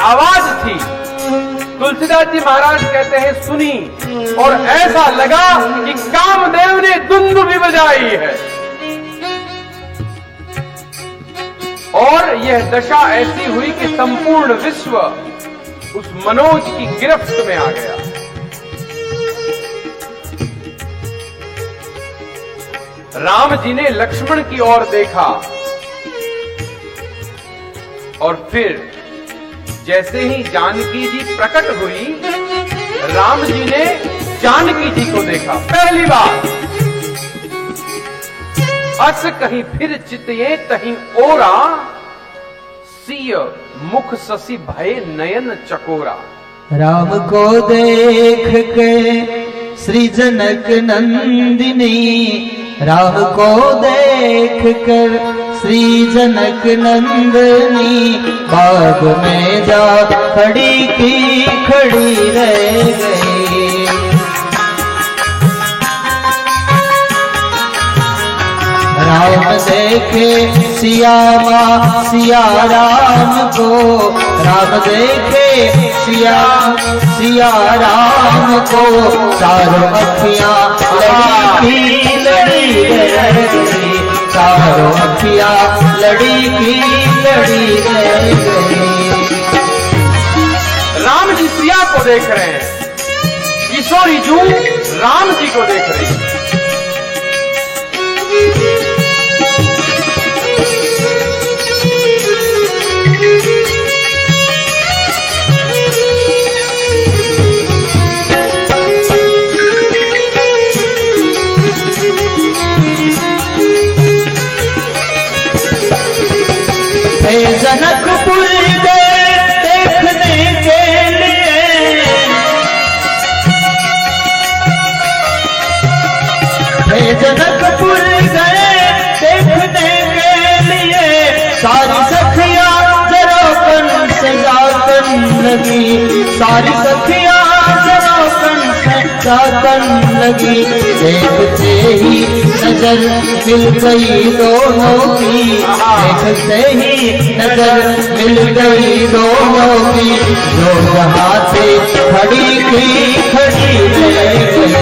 आवाज थी, तुलसीदास जी महाराज कहते हैं सुनी, और ऐसा लगा कि कामदेव ने दुंदुभी बजाई है। और यह दशा ऐसी हुई कि संपूर्ण विश्व उस मनोज की गिरफ्त में आ गया। राम जी ने लक्ष्मण की ओर देखा और फिर जैसे ही जानकी जी प्रकट हुई, राम जी ने जानकी जी को देखा पहली बार। अस कहीं फिर चितये तहीं ओरा, सिय मुख ससी भय नयन चकोरा। राम को देख के श्री जनक नंदिनी, राम को देख कर श्री जनक नंदिनी, बाग में जा खड़ी की खड़ी रह गई। राम देखे सिया राम को, राम देखे सिया राम को, चारों अखियां लड़ी रह गई, चारों अखियां लड़ी रह गई। राम जी सिया को देख रहे हैं, किशोरी जू राम जी को देख रही है। जनकपुर गए देखने के लिए, जनकपुर गए देखने के लिए, सारी सखियां जरोकन से जाकन लगी, सारी सखियां जरोकन से जाकन लगी। देखते ही नजर मिल गई दोनों की, देखते ही नजर मिल गई दोनों की, जो जहाँ से खड़ी की खड़ी रह गई,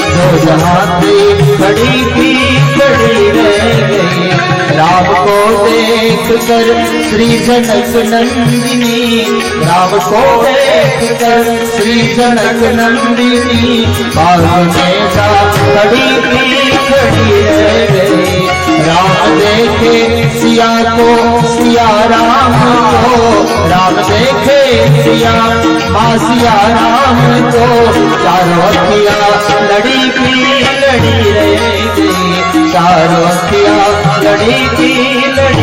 जो जहाँ से खड़ी की खड़ी रह गई। राम को देख कर श्री जनक नंदिनी, राम को देख कर श्री जनक नंदिनी, बाग में जा खड़ी की खड़ी रह गई। राम देखे सिया को सिया राम को, राम देखे सिया राम को, चारों अखियां लड़ी रह गई, चारों अखियां लड़ी रह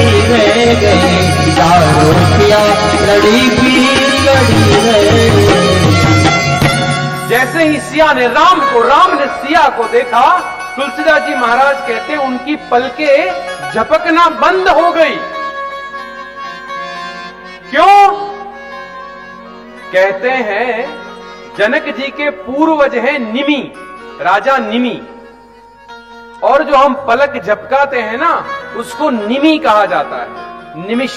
गई, चारों अखियां लड़ी रह गई। जैसे ही सिया ने राम को, राम ने सिया को देखा, तुलसीदास जी महाराज कहते हैं उनकी पलकें झपकना बंद हो गई। क्यों? कहते हैं जनक जी के पूर्वज हैं निमि, राजा निमि, और जो हम पलक झपकाते हैं ना, उसको निमि कहा जाता है। निमिष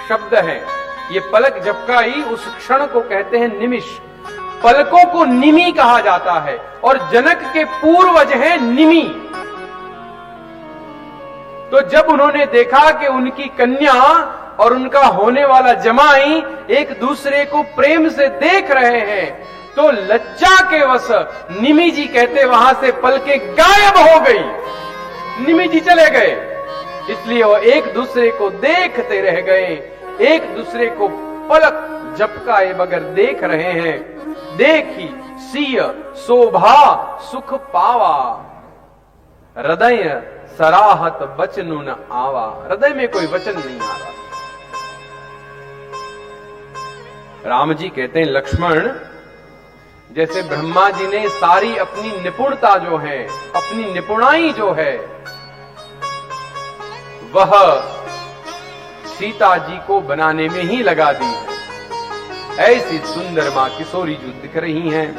शब्द है, ये पलक झपकाई उस क्षण को कहते हैं निमिष। पलकों को निमि कहा जाता है, और जनक के पूर्वज हैं निमि। तो जब उन्होंने देखा कि उनकी कन्या और उनका होने वाला जमाई एक दूसरे को प्रेम से देख रहे हैं, तो लज्जा के वश निमि जी कहते वहां से पलकें गायब हो गई, निमि जी चले गए। इसलिए वो एक दूसरे को देखते रह गए, एक दूसरे को पलक झपकाए बगैर देख रहे हैं। देखी सिय शोभा सुख पावा, हृदय सराहत बचनु न आवा। हृदय में कोई वचन नहीं आ रहा। राम जी कहते हैं लक्ष्मण, जैसे ब्रह्मा जी ने सारी अपनी निपुणता जो है, अपनी निपुणाई जो है, वह सीता जी को बनाने में ही लगा दी है। ऐसी सुंदर मां किशोरी जो दिख रही हैं,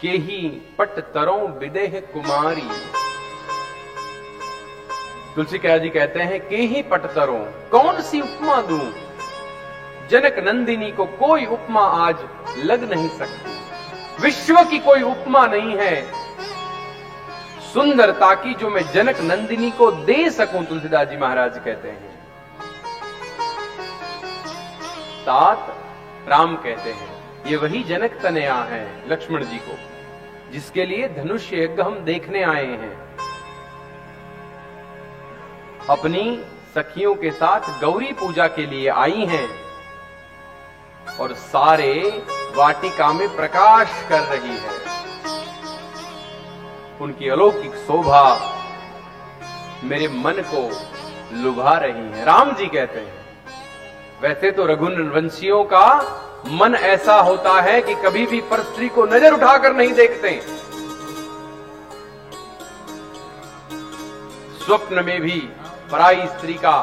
के ही पट तरों विदेह कुमारी, तुलसीदास जी कहते हैं के ही पटतरों कौन सी उपमा दूं, जनक नंदिनी को कोई उपमा आज लग नहीं सकती। विश्व की कोई उपमा नहीं है सुंदरता की जो मैं जनक नंदिनी को दे सकूं। तुलसीदास जी महाराज कहते हैं। तात राम कहते हैं ये वही जनक तनया है लक्ष्मण जी को, जिसके लिए धनुष यज्ञ हम देखने आए हैं। अपनी सखियों के साथ गौरी पूजा के लिए आई हैं और सारे वाटिका में प्रकाश कर रही है। उनकी अलौकिक शोभा मेरे मन को लुभा रही है। राम जी कहते हैं वैसे तो रघुवंशियों का मन ऐसा होता है कि कभी भी परस्त्री को नजर उठाकर नहीं देखते, स्वप्न में भी पराई स्त्री का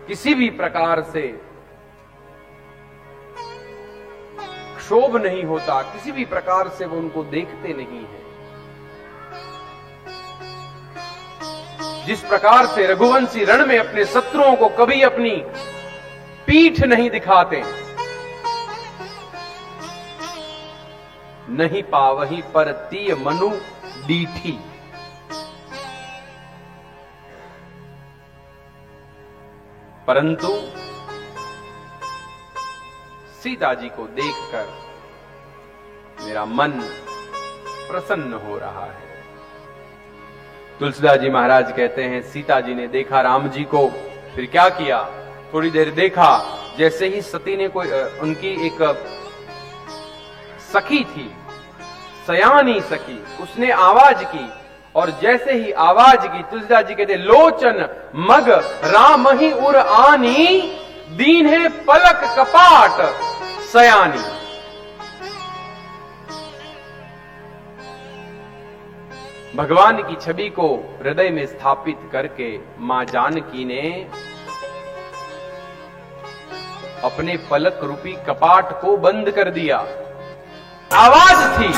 किसी भी प्रकार से क्षोभ नहीं होता, किसी भी प्रकार से वो उनको देखते नहीं है। जिस प्रकार से रघुवंशी रण में अपने शत्रुओं को कभी अपनी पीठ नहीं दिखाते, नहीं पावही पर तीय मनु डीठी। परंतु सीता जी को देखकर मेरा मन प्रसन्न हो रहा है। तुलसीदास जी महाराज कहते हैं सीता जी ने देखा राम जी को, फिर क्या किया, थोड़ी देर देखा, जैसे ही सती ने कोई उनकी एक सखी थी, सयानी सखी, उसने आवाज की और जैसे ही आवाज की तुलसीदास जी कहते लोचन मग राम ही उर आनी दीन है पलक कपाट सयानी। भगवान की छवि को हृदय में स्थापित करके मां जानकी ने अपने पलक रूपी कपाट को बंद कर दिया। आवाज थी